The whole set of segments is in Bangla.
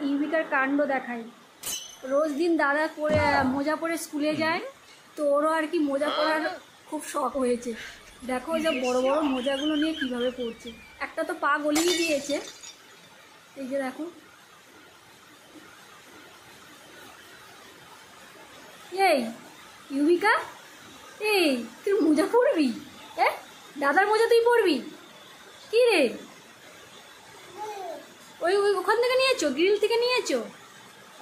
ইউবিকার কাণ্ড দেখাই। রোজ দিন দাদা পরে মোজা পরে স্কুলে যায়, তো ওরও আর কি মোজা পরার খুব শখ হয়েছে। দেখো যে বড় বড় মোজাগুলো নিয়ে কিভাবে পড়ছে। একটা তো পা গলিয়ে দিয়েছে, এই যে দেখো। এই ইউবিকা, এই তুই মোজা পরবি? দাদার মোজা তুই পরবি? কি রে, ওই ওখান থেকে নিয়েছো, গ্রিল থেকে নিয়েছো?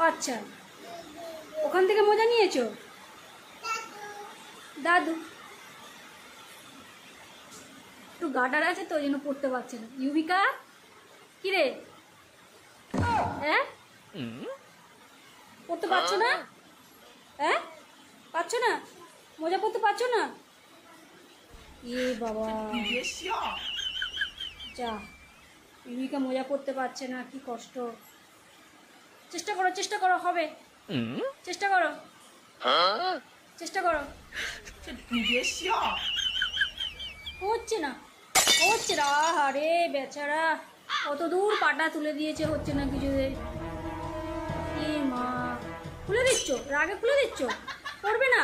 আচ্ছা, ওখান থেকে মোজা নিয়েছো? দাদু একটু গাটার আছে তো, ওই জন্য পড়তে পারছে না। ইউবিকা কি রে, পড়তে পারছো না? পারছো না? মোজা পড়তে পারছো না? এ বাবা, যা, ইউবিকা মোজা পড়তে পারছে না, কি কষ্ট। চেষ্টা করো, চেষ্টা করো, হবে, চেষ্টা করো, চেষ্টা করো। হচ্ছে না, হচ্ছে না। আরে বেচারা, কত দূর পাটা তুলে দিয়েছে, হচ্ছে না কিছুতে। এ মা, খুলে দিচ্ছ? রাগে খুলে দিচ্ছ? পড়বে না,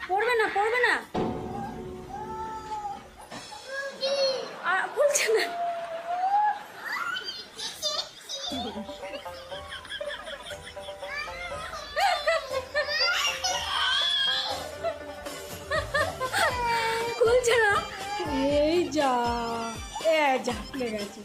পড়বে না, পড়বে না, খুলছে না। খুলছে না, এই যা, যা খুলে গেছে।